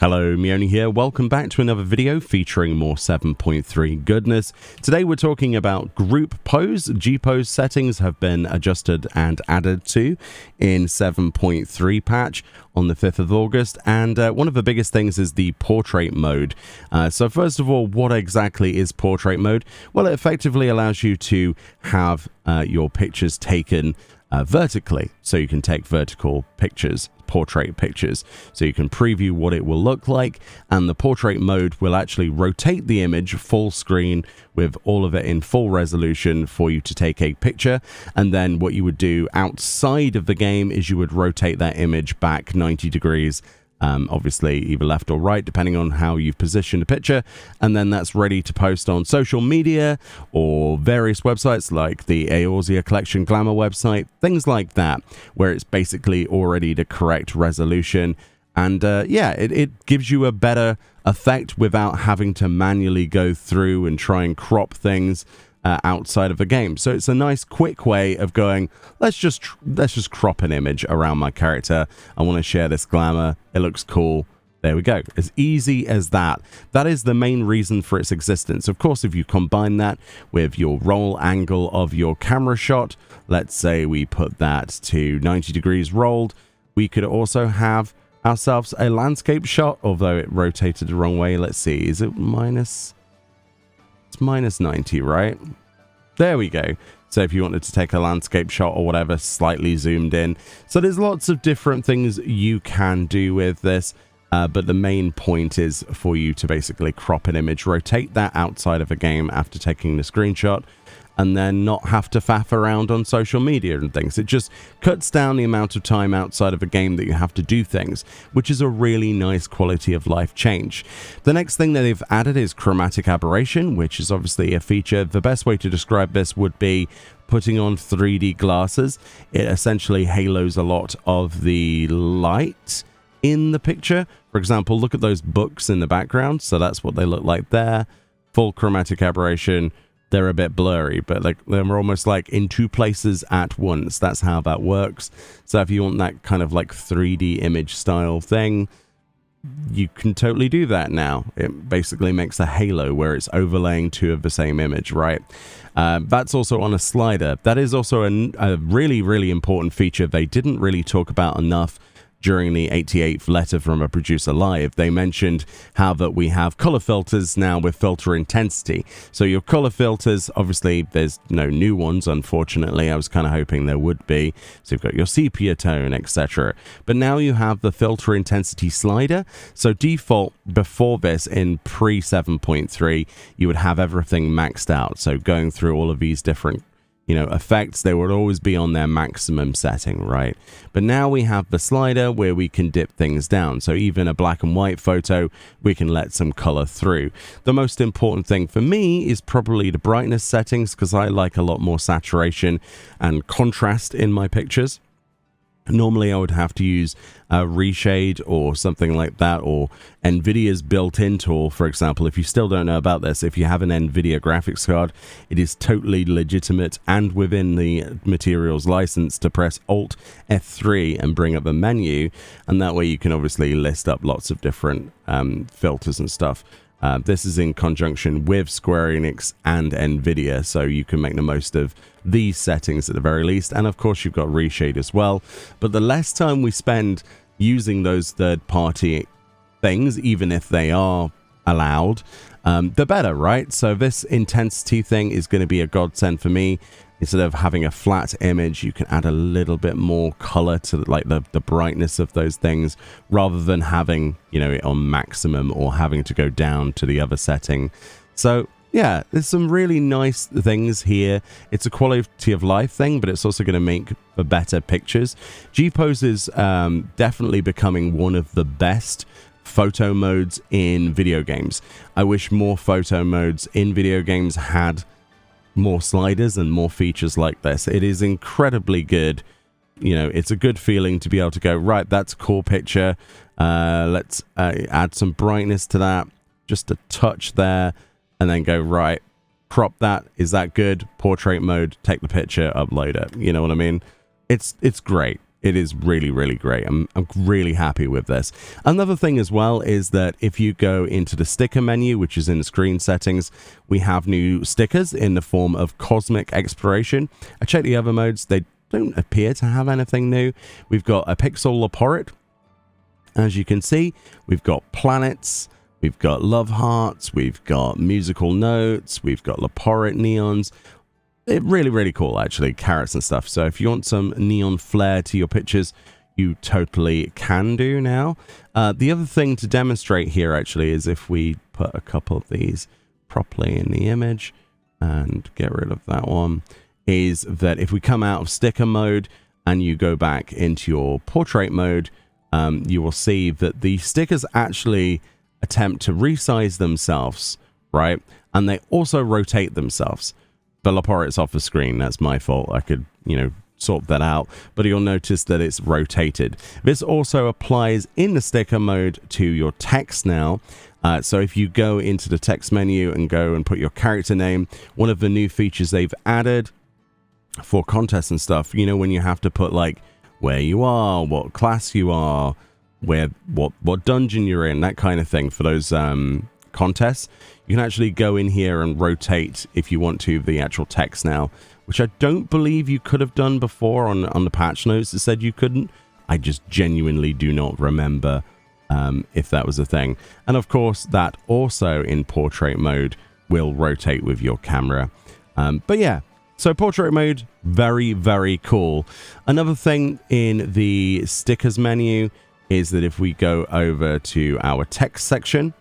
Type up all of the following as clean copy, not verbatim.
Hello, Meoni here. Welcome back to another video featuring more 7.3 goodness. Today we're talking about group pose. Gpose settings have been adjusted and added to in 7.3 patch on the 5th of August. And one of the biggest things is the portrait mode. So first of all, what exactly is portrait mode? Well, it effectively allows you to have your pictures taken vertically, so you can take vertical pictures, portrait pictures, so you can preview what it will look like, and the portrait mode will actually rotate the image full screen with all of it in full resolution for you to take a picture. And then what you would do outside of the game is you would rotate that image back 90 degrees, obviously either left or right depending on how you've positioned a picture, and then that's ready to post on social media or various websites like the Eorzea Collection Glamour website, things like that, where it's basically already the correct resolution. And yeah, it gives you a better effect without having to manually go through and try and crop things outside of the game. So it's a nice quick way of going, let's just crop an image around my character. I want to share this glamour. It looks cool. There we go. As easy as that. That is the main reason for its existence. Of course, if you combine that with your roll angle of your camera shot, let's say we put that to 90 degrees rolled, we could also have ourselves a landscape shot, although it rotated the wrong way. Let's see, is it minus? It's minus 90, right? There we go. So if you wanted to take a landscape shot or whatever, slightly zoomed in. So there's lots of different things you can do with this. But the main point is for you to basically crop an image, rotate that outside of a game after taking the screenshot, and then not have to faff around on social media and things. It just cuts down the amount of time outside of a game that you have to do things, which is a really nice quality of life change. The next thing that they've added is chromatic aberration, which is obviously a feature. The best way to describe this would be putting on 3D glasses. It essentially halos a lot of the light in the picture. For example, look at those books in the background. So that's what they look like there. Full chromatic aberration. They're a bit blurry, but like they're almost like in two places at once. That's how that works. So if you want that kind of like 3D image style thing, you can totally do that now. It basically makes a halo where it's overlaying two of the same image, right? That's also on a slider. That is also a really, really important feature they didn't really talk about enough during the 88th letter from a producer live. They mentioned how that we have color filters now with filter intensity. So your color filters, obviously there's no new ones, unfortunately. I was kind of hoping there would be. So you've got your sepia tone, etc. But now you have the filter intensity slider. So default before this in pre 7.3, you would have everything maxed out. So going through all of these different effects, they would always be on their maximum setting, right? But now we have the slider where we can dip things down. So even a black and white photo, we can let some color through. The most important thing for me is probably the brightness settings, because I like a lot more saturation and contrast in my pictures. Normally I would have to use a reshade or something like that, or NVIDIA's built-in tool. For example, if you still don't know about this, if you have an NVIDIA graphics card, it is totally legitimate and within the materials license to press Alt F3 and bring up a menu, and that way you can obviously list up lots of different filters and stuff. This is in conjunction with Square Enix and NVIDIA, so you can make the most of these settings at the very least. And of course, you've got reshade as well. But the less time we spend using those third-party things, even if they are allowed, the better, right? So this intensity thing is going to be a godsend for me. Instead of having a flat image, you can add a little bit more color to like the brightness of those things, rather than having, it on maximum or having to go down to the other setting. So yeah, there's some really nice things here. It's a quality of life thing, but it's also going to make for better pictures. Gpose is definitely becoming one of the best photo modes in video games. I wish more photo modes in video games had more sliders and more features like this. It is incredibly good. It's a good feeling to be able to go, right, that's a cool picture. Let's add some brightness to that, just a touch there, and then go, right, crop that. Is that good? Portrait mode, take the picture, upload it. You know what I mean? It's great. it is really, really great. I'm really happy with this. Another thing as well is that if you go into the sticker menu, which is in screen settings, we have new stickers in the form of cosmic exploration. I checked the other modes. They don't appear to have anything new. We've got a pixel laporit. As you can see, we've got planets, we've got love hearts, we've got musical notes, we've got laporit neons. Really, really cool, actually, carrots and stuff. So if you want some neon flair to your pictures, you totally can do now. The other thing to demonstrate here, actually, is if we put a couple of these properly in the image and get rid of that one, is that if we come out of sticker mode and you go back into your portrait mode, you will see that the stickers actually attempt to resize themselves, right? And they also rotate themselves. The laporit's off the screen. That's my fault. I could, sort that out. But you'll notice that it's rotated. This also applies in the sticker mode to your text now. So if you go into the text menu and go and put your character name, one of the new features they've added for contests and stuff, when you have to put like where you are, what class you are, what dungeon you're in, that kind of thing for those contests, you can actually go in here and rotate, if you want to, the actual text now, which I don't believe you could have done before on the patch notes that said you couldn't. I just genuinely do not remember if that was a thing. And of course, that also in portrait mode will rotate with your camera. But yeah, so portrait mode, very, very cool. Another thing in the stickers menu is that if we go over to our text section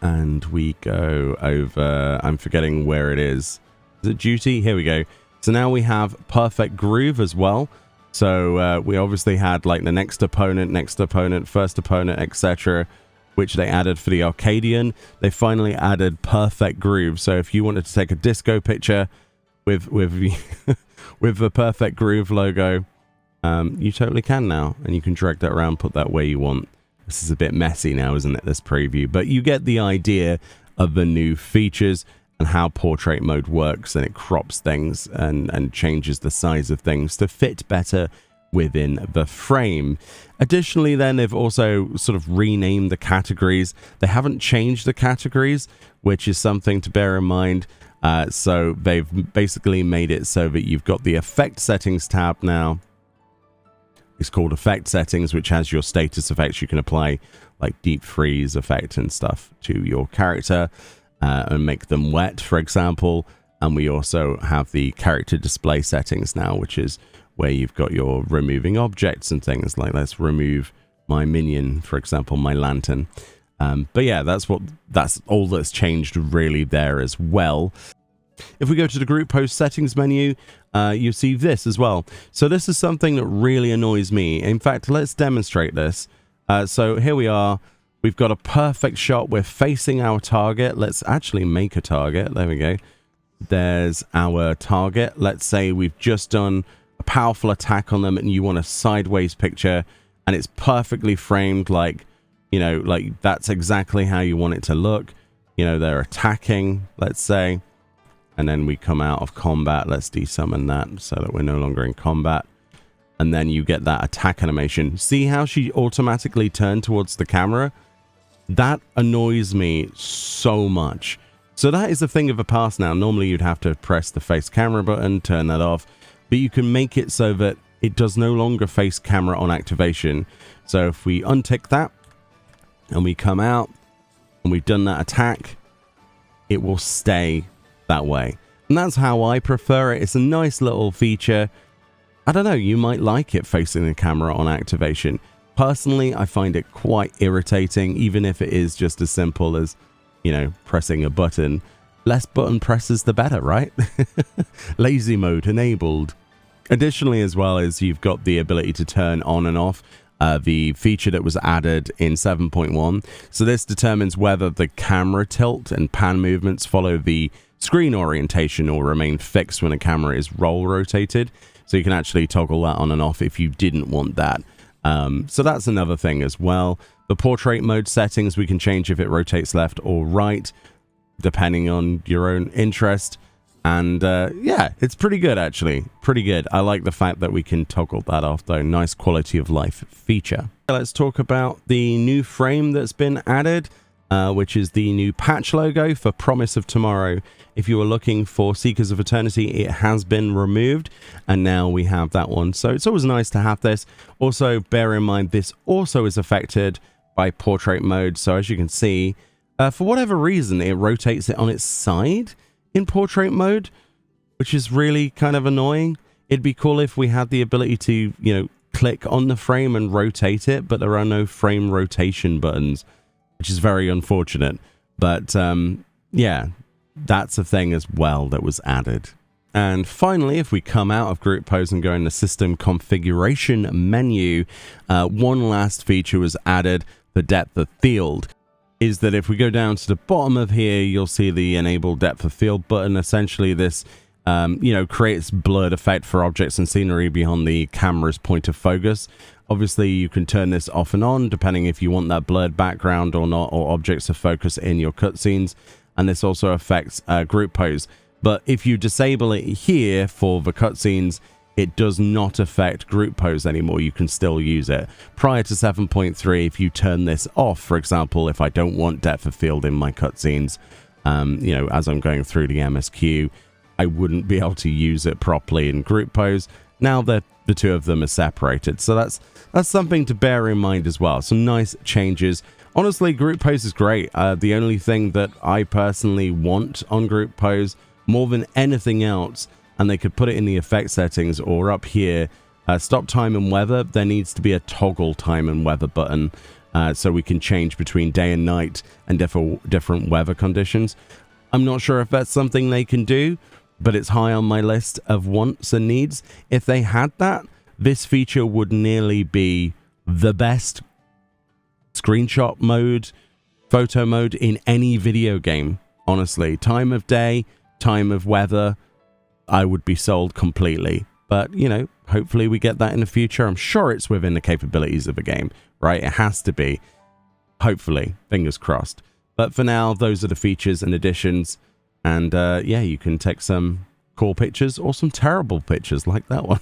and we go over, I'm forgetting where it is. Is it duty? Here we go. So now we have perfect groove as well. So we obviously had like the next opponent, first opponent, etc., which they added for the Arcadian. They finally added perfect groove. So if you wanted to take a disco picture with with the perfect groove logo, you totally can now, and you can drag that around, put that where you want. This is a bit messy now, isn't it, this preview? But you get the idea of the new features and how portrait mode works, and it crops things and changes the size of things to fit better within the frame. Additionally, then, they've also sort of renamed the categories. They haven't changed the categories, which is something to bear in mind. So they've basically made it so that you've got the effect settings tab now. It's called effect settings, which has your status effects you can apply, like deep freeze effect and stuff to your character and make them wet, for example. And we also have the character display settings now, which is where you've got your removing objects and things like, let's remove my minion, for example, my lantern. But yeah, that's all that's changed really there as well. If we go to the group post settings menu, you see this as well. So this is something that really annoys me. In fact, let's demonstrate this. So here we are. We've got a perfect shot. We're facing our target. Let's actually make a target. There we go. There's our target. Let's say we've just done a powerful attack on them and you want a sideways picture and it's perfectly framed, like, like that's exactly how you want it to look. They're attacking, let's say. And then we come out of combat. Let's desummon that so that we're no longer in combat. And then you get that attack animation. See how she automatically turned towards the camera? That annoys me so much. So that is a thing of the past now. Normally you'd have to press the face camera button, turn that off. But you can make it so that it does no longer face camera on activation. So if we untick that and we come out and we've done that attack, it will stay that way. And that's how I prefer it. It's a nice little feature. I don't know, you might like it facing the camera on activation. Personally, I find it quite irritating, even if it is just as simple as, pressing a button. Less button presses, the better, right? Lazy mode enabled. Additionally, as well as you've got the ability to turn on and off the feature that was added in 7.1. So this determines whether the camera tilt and pan movements follow the screen orientation or remain fixed when a camera is roll rotated. So you can actually toggle that on and off if you didn't want that. So that's another thing as well. The portrait mode settings, we can change if it rotates left or right, depending on your own interest. And yeah, it's pretty good, actually. Pretty good. I like the fact that we can toggle that off, though. Nice quality of life feature. Let's talk about the new frame that's been added, which is the new patch logo for Promise of Tomorrow. If you were looking for Seekers of Eternity, it has been removed, and now we have that one. So it's always nice to have this. Also, bear in mind, this also is affected by portrait mode. So as you can see, for whatever reason, it rotates it on its side in portrait mode, which is really kind of annoying. It'd be cool if we had the ability to, you know, click on the frame and rotate it, but there are no frame rotation buttons, which is very unfortunate. But yeah, that's a thing as well that was added. And finally, if we come out of group pose and go in the system configuration menu, one last feature was added for depth of field. Is that if we go down to the bottom of here, you'll see the enable depth of field button. Essentially, this you know, creates blurred effect for objects and scenery beyond the camera's point of focus. Obviously, you can turn this off and on depending if you want that blurred background or not, or objects to focus in your cutscenes. And this also affects group pose. But if you disable it here for the cutscenes, it does not affect group pose anymore. You can still use it. Prior to 7.3, if you turn this off, for example, if I don't want depth of field in my cutscenes, you know, as I'm going through the MSQ, I wouldn't be able to use it properly in group pose. Now that the two of them are separated. So that's something to bear in mind as well. Some nice changes. Honestly, group pose is great. The only thing that I personally want on group pose more than anything else, and they could put it in the effect settings or up here, stop time and weather, there needs to be a toggle time and weather button so we can change between day and night and different weather conditions. I'm not sure if that's something they can do, but it's high on my list of wants and needs. If they had that, this feature would nearly be the best screenshot mode, photo mode in any video game. Honestly, time of day, time of weather, I would be sold completely. But, you know, hopefully we get that in the future. I'm sure it's within the capabilities of the game, right? It has to be. Hopefully, fingers crossed. But for now, those are the features and additions. And yeah, you can take some cool pictures or some terrible pictures like that one.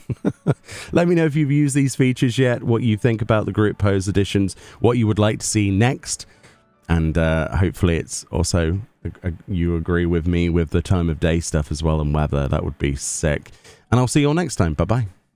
Let me know if you've used these features yet, what you think about the group pose additions, what you would like to see next. And hopefully it's also, you agree with me with the time of day stuff as well and weather. That would be sick. And I'll see you all next time. Bye-bye.